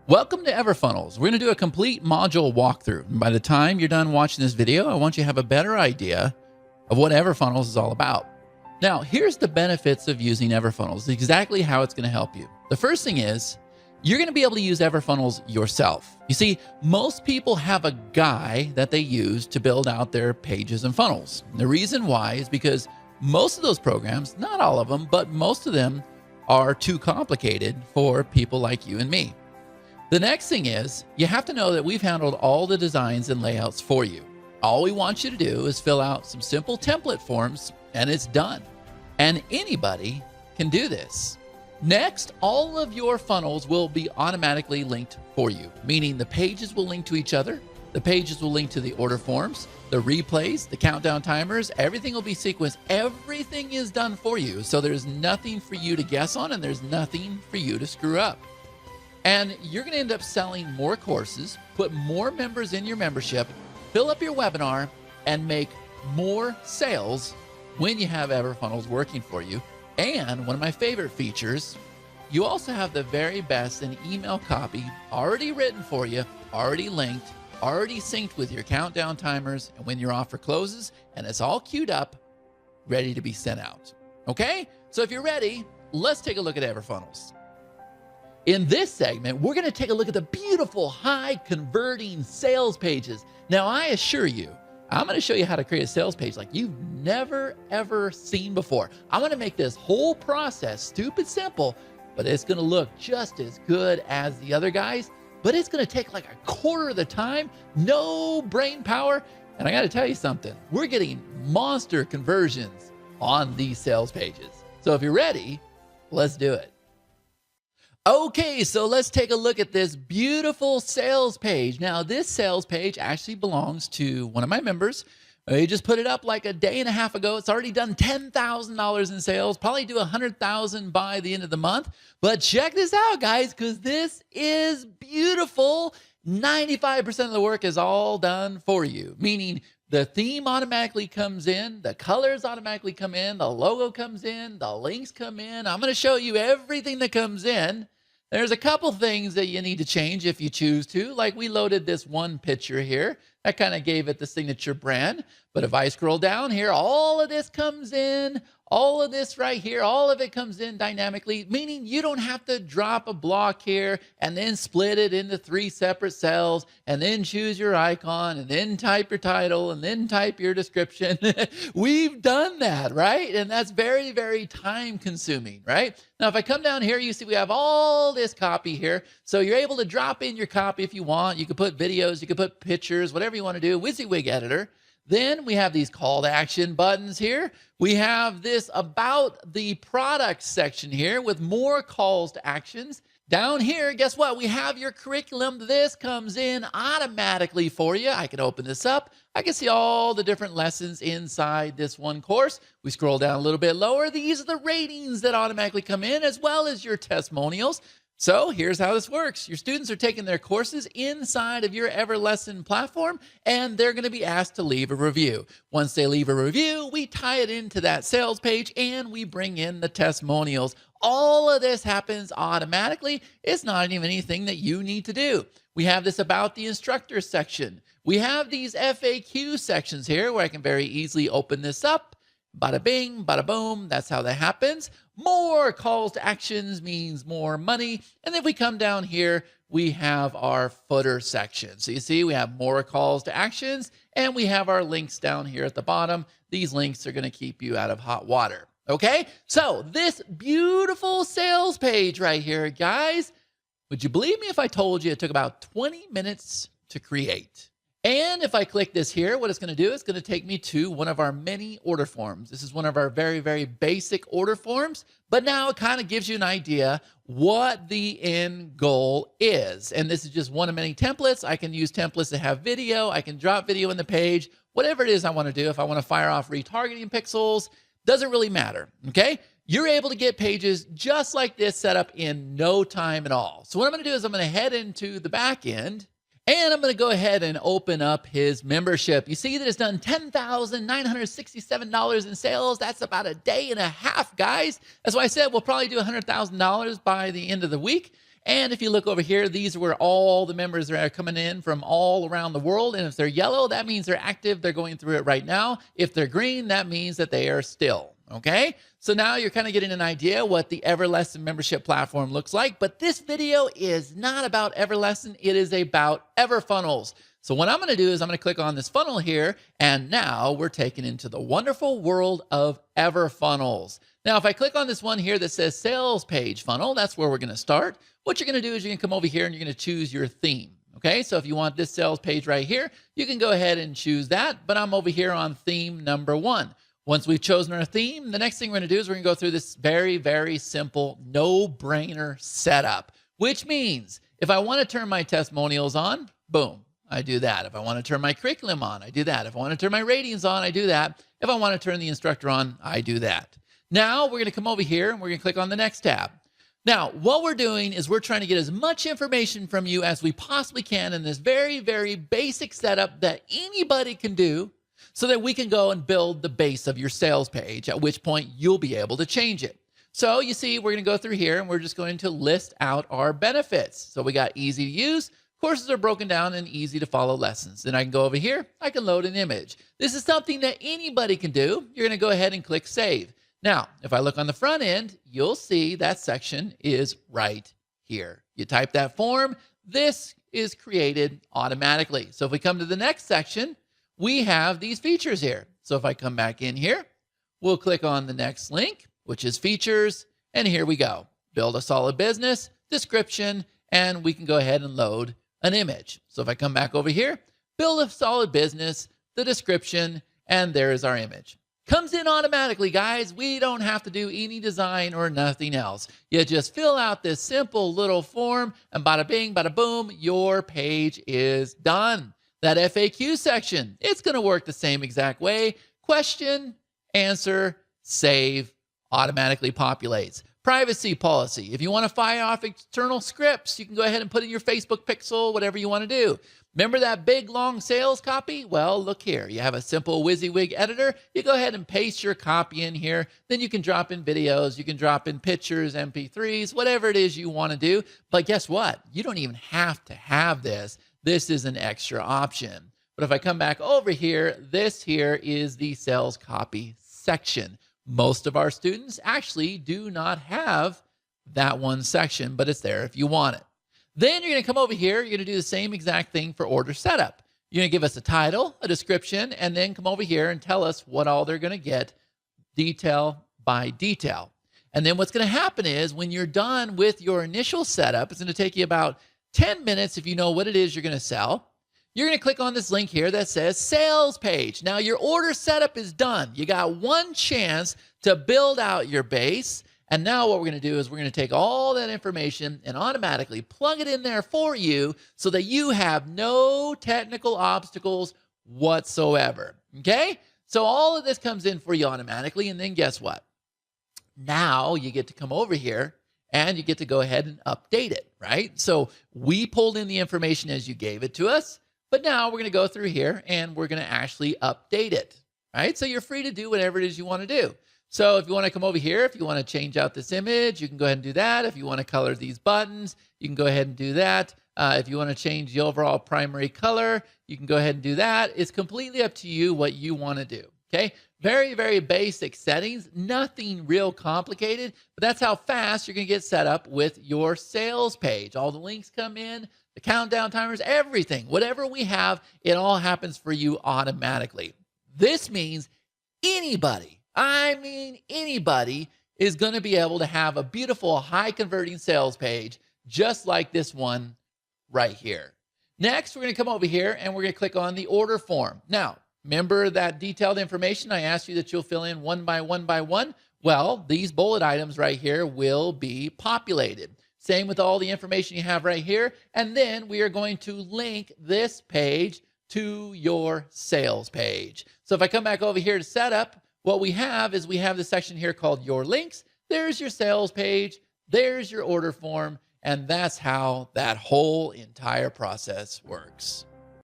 Welcome to EverFunnels. We're going to do a complete module walkthrough. And by the time you're done watching this video, I want you to have a better idea of what EverFunnels is all about. Now, here's the benefits of using EverFunnels, exactly how it's going to help you. The first thing is you're going to be able to use EverFunnels yourself. You see, most people have a guide that they use to build out their pages and funnels. And the reason why is because most of those programs, not all of them, but most of them are too complicated for people like you and me. The next thing is you have to know that we've handled all the designs and layouts for you. All we want you to do is fill out some simple template forms and it's done. And anybody can do this. Next, all of your funnels will be automatically linked for you, meaning the pages will link to each other. The pages will link to the order forms, the replays, the countdown timers, everything will be sequenced. Everything is done for you. So there's nothing for you to guess on and there's nothing for you to screw up. And you're going to end up selling more courses, put more members in your membership, fill up your webinar, and make more sales when you have EverFunnels working for you. And one of my favorite features, you also have the very best in email copy already written for you, already linked, already synced with your countdown timers and when your offer closes, and it's all queued up, ready to be sent out. Okay? So if you're ready, let's take a look at EverFunnels. In this segment, we're going to take a look at the beautiful high converting sales pages. Now, I assure you, I'm going to show you how to create a sales page like you've never, ever seen before. I'm going to make this whole process stupid simple, but it's going to look just as good as the other guys, but it's going to take like a quarter of the time, no brain power. And I got to tell you something, we're getting monster conversions on these sales pages. So if you're ready, let's do it. Okay, so let's take a look at this beautiful sales page. Now, this sales page actually belongs to one of my members. He just put it up like a day and a half ago. It's already done $10,000 in sales, probably do $100,000 by the end of the month. But check this out, guys, because this is beautiful. 95% of the work is all done for you, meaning the theme automatically comes in, the colors automatically come in, the logo comes in, the links come in. I'm going to show you everything that comes in. There's a couple things that you need to change if you choose to, like we loaded this one picture here. That kind of gave it the signature brand. But if I scroll down here, all of this comes in, all of this right here, all of it comes in dynamically, meaning you don't have to drop a block here and then split it into 3 separate cells and then choose your icon and then type your title and then type your description. We've done that, right? And that's very, very time consuming, right? Now, if I come down here, you see we have all this copy here. So you're able to drop in your copy if you want. You can put videos, you can put pictures, whatever you want to do, WYSIWYG editor. Then we have these call to action buttons here. We have this about the product section here with more calls to actions. Down here, guess what? We have your curriculum. This comes in automatically for you. I can open this up. I can see all the different lessons inside this one course. We scroll down a little bit lower. These are the ratings that automatically come in as well as your testimonials. So here's how this works. Your students are taking their courses inside of your EverLesson platform, and they're going to be asked to leave a review. Once they leave a review, we tie it into that sales page, and we bring in the testimonials. All of this happens automatically. It's not even anything that you need to do. We have this about the instructor section. We have these FAQ sections here where I can very easily open this up. Bada bing, bada boom. That's how that happens. More calls to actions means more money. And if we come down here, we have our footer section. So you see, we have more calls to actions and we have our links down here at the bottom. These links are going to keep you out of hot water. Okay. So this beautiful sales page right here, guys, would you believe me if I told you it took about 20 minutes to create? And if I click this here, what it's going to do is going to take me to one of our many order forms. This is one of our very, very basic order forms, but now it kind of gives you an idea what the end goal is. And this is just one of many templates. I can use templates that have video. I can drop video in the page, whatever it is I want to do. If I want to fire off retargeting pixels, doesn't really matter. Okay. You're able to get pages just like this set up in no time at all. So what I'm going to do is I'm going to head into the back end. And I'm going to go ahead and open up his membership. You see that it's done $10,967 in sales. That's about a day and a half, guys. That's why I said we'll probably do $100,000 by the end of the week. And if you look over here, these are where all the members are coming in from all around the world. And if they're yellow, that means they're active. They're going through it right now. If they're green, that means that they are still. Okay, so now you're kind of getting an idea what the EverLesson membership platform looks like. But this video is not about EverLesson. It is about EverFunnels. So what I'm going to do is I'm going to click on this funnel here, and now we're taken into the wonderful world of EverFunnels. Now, if I click on this one here that says sales page funnel, that's where we're going to start. What you're going to do is you're going to come over here and you're going to choose your theme. Okay, so if you want this sales page right here, you can go ahead and choose that. But I'm over here on theme number 1. Once we've chosen our theme, the next thing we're going to do is we're going to go through this very, very simple no-brainer setup, which means if I want to turn my testimonials on, boom, I do that. If I want to turn my curriculum on, I do that. If I want to turn my ratings on, I do that. If I want to turn the instructor on, I do that. Now we're going to come over here and we're going to click on the next tab. Now, what we're doing is we're trying to get as much information from you as we possibly can in this very, very basic setup that anybody can do, so that we can go and build the base of your sales page, at which point you'll be able to change it. So you see, we're going to go through here and we're just going to list out our benefits. So we got easy to use. Courses are broken down in easy to follow lessons. Then I can go over here. I can load an image. This is something that anybody can do. You're going to go ahead and click save. Now, if I look on the front end, you'll see that section is right here. You type that form. This is created automatically. So if we come to the next section, we have these features here. So if I come back in here, we'll click on the next link, which is features. And here we go. Build a solid business, description, and we can go ahead and load an image. So if I come back over here, build a solid business, the description, and there's our image. Comes in automatically, guys. We don't have to do any design or nothing else. You just fill out this simple little form, and bada bing, bada boom, your page is done. That FAQ section, it's going to work the same exact way. Question, answer, save, automatically populates. Privacy policy. If you want to fire off external scripts, you can go ahead and put in your Facebook pixel, whatever you want to do. Remember that big, long sales copy? Well, look here. You have a simple WYSIWYG editor. You go ahead and paste your copy in here. Then you can drop in videos. You can drop in pictures, MP3s, whatever it is you want to do. But guess what? You don't even have to have this. This is an extra option. But if I come back over here, this here is the sales copy section. Most of our students actually do not have that one section, but it's there if you want it. Then you're going to come over here. You're going to do the same exact thing for order setup. You're going to give us a title, a description, and then come over here and tell us what all they're going to get, detail by detail. And then what's going to happen is when you're done with your initial setup, it's going to take you about 10 minutes if you know what it is you're going to sell. You're going to click on this link here that says sales page. Now your order setup is done. You got one chance to build out your base. And now what we're going to do is we're going to take all that information and automatically plug it in there for you so that you have no technical obstacles whatsoever. Okay? So all of this comes in for you automatically. And then guess what? Now you get to come over here and you get to go ahead and update it, right? So we pulled in the information as you gave it to us, but now we're going to go through here and we're going to actually update it, right? So you're free to do whatever it is you want to do. So if you want to come over here, if you want to change out this image, you can go ahead and do that. If you want to color these buttons, you can go ahead and do that. If you want to change the overall primary color, you can go ahead and do that. It's completely up to you what you want to do, okay? Very, very basic settings, nothing real complicated, but that's how fast you're going to get set up with your sales page. All the links come in, the countdown timers, everything. Whatever we have, it all happens for you automatically. This means anybody, I mean anybody, is going to be able to have a beautiful, high-converting sales page just like this one right here. Next, we're going to come over here and we're going to click on the order form. Now, remember that detailed information I asked you that you'll fill in one by one by one? Well, these bullet items right here will be populated. Same with all the information you have right here. And then we are going to link this page to your sales page. So if I come back over here to setup, what we have is we have the section here called your links. There's your sales page. There's your order form. And that's how that whole entire process works.